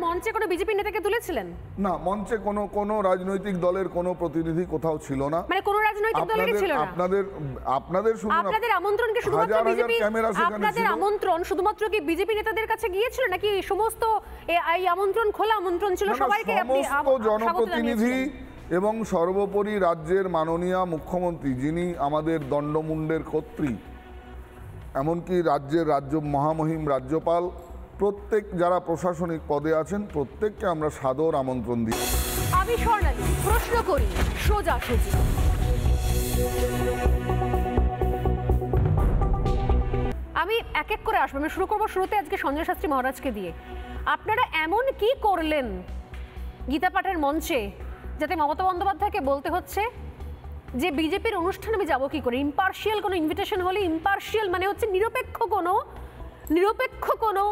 মঞ্চে কোনো বিজেপি নেতাকে তুলেছিলেন? না, মঞ্চে কোনো রাজনৈতিক দলের কোনো প্রতিনিধি কোথাও ছিল না। মানে কোনো রাজনৈতিক দলেরই ছিল না? আপনাদের শুনুন, আপনাদের আমন্ত্রণ কি শুধুমাত্র বিজেপি, আপনাদের আমন্ত্রণ শুধুমাত্র কি বিজেপি নেতাদের কাছে গিয়েছিল নাকি সমস্ত এই আমন্ত্রণ খোলা আমন্ত্রণ ছিল সবাইকে? আপনি সমস্ত জনপ্রতিনিধি এবং সর্বোপরি রাজ্যের মাননীয় মুখ্যমন্ত্রী, যিনি আমাদের দণ্ডমুণ্ডের কর্ত্রী, এমনকি রাজ্য মহামহিম রাজ্যপাল, প্রত্যেক যারা প্রশাসনিক পদে আছেন প্রত্যেককে আমরা সাদর আমন্ত্রণ দিই। আমি স্বর্ণালী প্রশ্ন করি সোজাসুজি, আমি এক এক করে আসবো। আমি শুরু করবো শুরুতে আজকে সঞ্জয় শাস্ত্রী মহারাজকে দিয়ে। আপনারা এমন কি করলেন গীতা পাঠের মঞ্চে যাতে মমতা বন্দ্যোপাধ্যায়কে বলতে হচ্ছে যে বিজেপির অনুষ্ঠানে আমি যাবো কি করে? ইম্পার্শিয়াল কোনো ইনভিটেশন হলে, ইম্পার্শিয়াল মানে হচ্ছে নিরপেক্ষ কোনো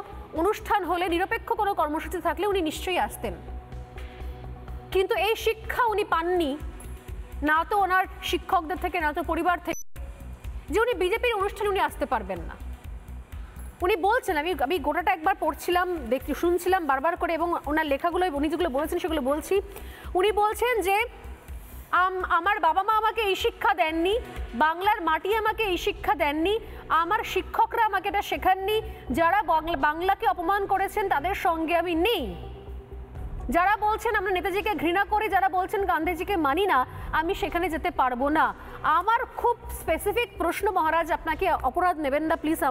অনুষ্ঠান হলে, নিরপেক্ষ কোনো কর্মসূচি থাকলে উনি নিশ্চয়ই আসতেন, কিন্তু এই শিক্ষা উনি পাননি, না তো ওনার শিক্ষকদের থেকে না তো পরিবার থেকে, যে উনি বিজেপির অনুষ্ঠানে উনি আসতে পারবেন না। উনি বলছেন, আমি গোটাটা একবার পড়ছিলাম, শুনছিলাম বারবার করে, এবং ওনার লেখাগুলো উনি যেগুলো বলেছেন সেগুলো বলছি। উনি বলছেন যে আমার বাবা মা আমাকে এই শিক্ষা দেননি, বাংলার মাটি আমাকে এই শিক্ষা দেননি, আমার শিক্ষকরা আমাকে এটা শেখাননি, যারা বাংলাকে অপমান করেছেন তাদের সঙ্গে আমি নেই, যারা বলছেন আমরা নেতাজিকে ঘৃণা করি, যারা বলছেন গান্ধীজিকে মানি না, আমি সেখানে যেতে পারবো না। আমার খুব স্পেসিফিক প্রশ্ন মহারাজ, আপনাকে অপরাধ নেবেন না প্লিজ,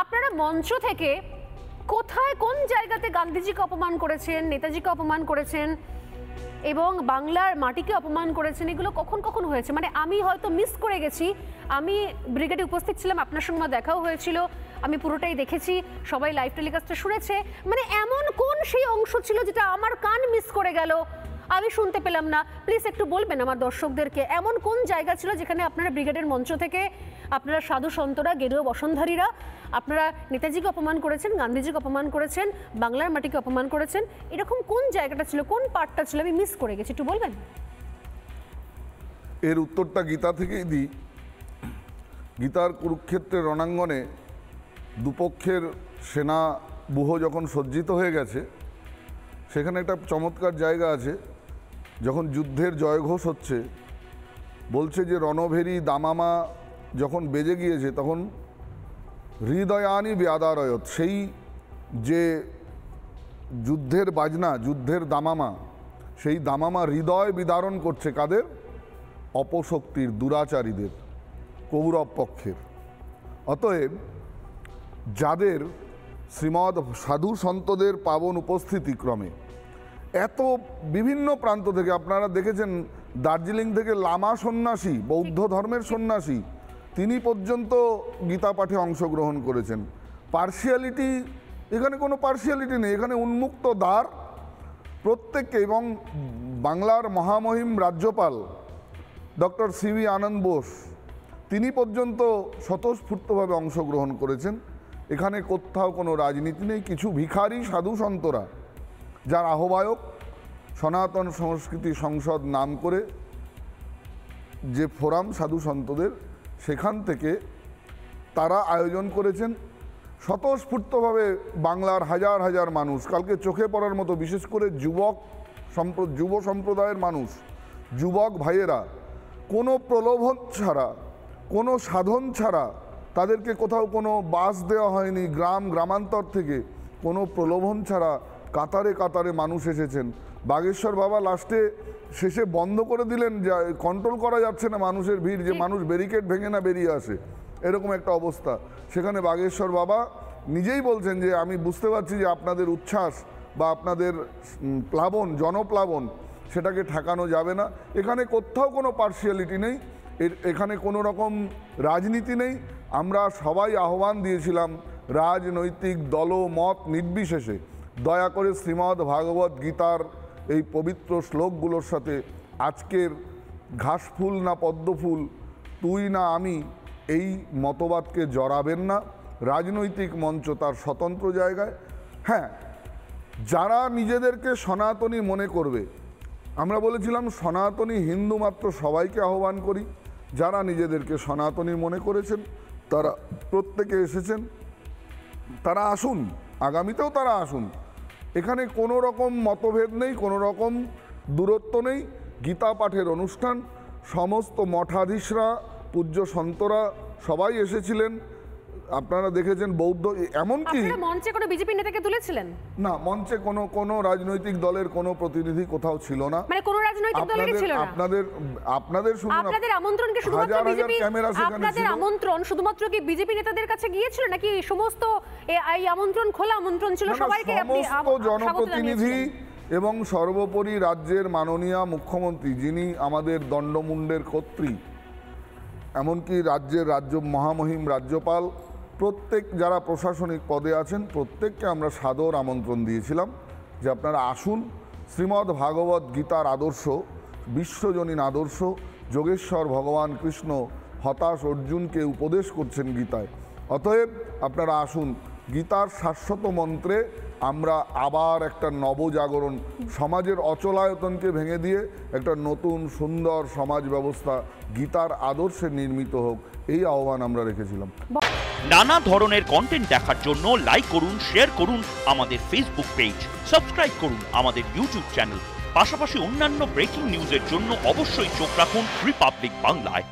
আপনারা মঞ্চ থেকে কোথায় কোন জায়গাতে গান্ধীজিকে অপমান করেছেন, নেতাজিকে অপমান করেছেন এবং বাংলার মাটিকে অপমান করেছেন, এগুলো কখন কখন হয়েছে? মানে আমি হয়তো মিস করে গেছি, আমি ব্রিগেডে উপস্থিত ছিলাম, আপনার সঙ্গে দেখাও হয়েছিল, আমি পুরোটাই দেখেছি, সবাই লাইভ টেলিকাস্টে শুনেছে, মানে এমন কোন সেই অংশ ছিল যেটা আমার কান মিস করে গেল, আমি শুনতে পেলাম না? প্লিজ একটু বলবেন আমার দর্শকদেরকে, এমন কোন জায়গা ছিল যেখানে আপনারা ব্রিগেডের মঞ্চ থেকে আপনারা সাধু সন্তরা, গেরুয়া বসনধারীরা আপনারা নেতাজিকে অপমান করেছেন, গান্ধীজিকে অপমান করেছেন, বাংলার মাটিকে অপমান করেছেন, এরকম কোন জায়গাটা ছিল, কোন পার্টটা ছিল? আমি মিস করে গেছি, একটু বলবেন? এর উত্তরটা গীতা থেকেই দিই। গীতার কুরুক্ষেত্রের রণাঙ্গনে দুপক্ষের সেনা ব্যূহ যখন সজ্জিত হয়ে গেছে, সেখানে একটা চমৎকার জায়গা আছে, যখন যুদ্ধের জয়ঘোষ হচ্ছে, বলছে যে রণভেরি দামামা যখন বেজে গিয়েছে তখন হৃদয়ানি ব্যাদারয়ত, সেই যে যুদ্ধের বাজনা, যুদ্ধের দামামা, সেই দামামা হৃদয় বিদারণ করছে কাদের? অপশক্তির, দুরাচারীদের, কৌরব পক্ষের। অতএব যাদের শ্রীমদ সাধু সন্তদের পাবন উপস্থিতি ক্রমে এত বিভিন্ন প্রান্ত থেকে, আপনারা দেখেছেন দার্জিলিং থেকে লামা সন্ন্যাসী, বৌদ্ধ ধর্মের সন্ন্যাসী, তিনি পর্যন্ত গীতা পাঠে অংশগ্রহণ করেছেন। পার্শিয়ালিটি, এখানে কোনো পার্শিয়ালিটি নেই, এখানে উন্মুক্ত দ্বার প্রত্যেককে। এবং বাংলার মহামহিম রাজ্যপাল ডক্টর সিভি আনন্দ বোস, তিনি পর্যন্ত স্বতঃস্ফূর্তভাবে অংশগ্রহণ করেছেন। এখানে কোথাও কোনো রাজনীতি নেই। কিছু ভিখারি সাধু সন্তরা, যার আহ্বায়ক সনাতন সংস্কৃতি সংসদ নাম করে যে ফোরাম সাধু সন্তদের, সেখান থেকে তারা আয়োজন করেছেন। স্বতঃস্ফূর্তভাবে বাংলার হাজার হাজার মানুষ, কালকে চোখে পড়ার মতো, বিশেষ করে যুব সম্প্রদায়ের মানুষ, যুবক ভাইয়েরা, কোনো প্রলোভন ছাড়া, কোনো সাধন ছাড়া, তাদেরকে কোথাও কোনো বাস দেওয়া হয়নি, গ্রামান্তর থেকে কোনো প্রলোভন ছাড়া কাতারে কাতারে মানুষ এসেছেন। বাগেশ্বর বাবা শেষে বন্ধ করে দিলেন, যা কন্ট্রোল করা যাচ্ছে না মানুষের ভিড়, যে মানুষ ব্যারিকেড ভেঙে না বেরিয়ে আসে, এরকম একটা অবস্থা। সেখানে বাগেশ্বর বাবা নিজেই বলছেন যে আমি বুঝতে পারছি যে আপনাদের উচ্ছ্বাস বা আপনাদের প্লাবন, জনপ্লাবন, সেটাকে ঠেকানো যাবে না। এখানে কোথাও কোনো পার্শিয়ালিটি নেই, এখানে কোনো রকম রাজনীতি নেই। আমরা সবাই আহ্বান দিয়েছিলাম রাজনৈতিক দলমত নির্বিশেষে দয়া করে শ্রীমদ্ ভাগবত গীতার এই পবিত্র শ্লোকগুলোর সাথে আজকের ঘাসফুল না পদ্মফুল, তুই না আমি, এই মতবাদকে জড়াবেন না। রাজনৈতিক মঞ্চ তার স্বতন্ত্র জায়গায়। হ্যাঁ, যারা নিজেদেরকে সনাতনী মনে করবে, আমরা বলেছিলাম সনাতনী হিন্দু মাত্র সবাইকে আহ্বান করি। যারা নিজেদেরকে সনাতনী মনে করেছেন তারা প্রত্যেকে এসেছেন, তারা আসুন, আগামীতেও তারা আসুন। এখানে কোনো রকম মতভেদ নেই, কোনো রকম দূরত্ব নেই। গীতা পাঠের অনুষ্ঠান, সমস্ত মঠাধীশরা, পূজ্য সন্তরা সবাই এসেছিলেন। আপনারা দেখেছেন বৌদ্ধ, এমনকি আপনারা মঞ্চে কোনো বিজেপি নেতাকে তুলেছিলেন? না, মঞ্চে কোনো রাজনৈতিক দলের কোনো প্রতিনিধি কোথাও ছিল না। মানে কোনো রাজনৈতিক দলেরই ছিল না? আপনাদের শুনুন, আপনাদের আমন্ত্রণ কি শুধুমাত্র হাজার বিজেপি, ক্যামেরা সেখানে আপনাদের ছিল। আমন্ত্রণ শুধুমাত্র কি বিজেপি নেতাদের কাছে গিয়েছিল, নাকি সমস্ত এই আমন্ত্রণ খোলা আমন্ত্রণ ছিল সবাইকে? আপনি সমস্ত জনপ্রতিনিধি এবং সর্বোপরি রাজ্যের মাননীয় মুখ্যমন্ত্রী, যিনি আমাদের দণ্ডমুণ্ডের কর্ত্রী, এমনকি রাজ্য মহামহিম রাজ্যপাল, প্রত্যেক যারা প্রশাসনিক পদে আছেন প্রত্যেককে আমরা সাদর আমন্ত্রণ দিয়েছিলাম যে আপনারা আসুন। শ্রীমদ্ ভাগবত গীতার আদর্শ, বিশ্বজনীন আদর্শ, যোগেশ্বর ভগবান কৃষ্ণ হতাশ অর্জুনকে উপদেশ করছেন গীতায়। অতএব আপনারা আসুন, গীতার শাশ্বত মন্ত্রে আমরা আবার একটা নবজাগরণ, সমাজের অচলায়তনকে ভেঙে দিয়ে একটা নতুন সুন্দর সমাজ ব্যবস্থা গীতার আদর্শে নির্মিত হোক, এই আহ্বান আমরা রেখেছিলাম। নানা ধরনের কন্টেন্ট দেখার জন্য লাইক করুন, শেয়ার করুন আমাদের ফেসবুক পেজ, সাবস্ক্রাইব করুন আমাদের ইউটিউব চ্যানেল। পাশাপাশি অন্যান্য ব্রেকিং নিউজের জন্য অবশ্যই চোখ রাখুন রিপাবলিক বাংলায়।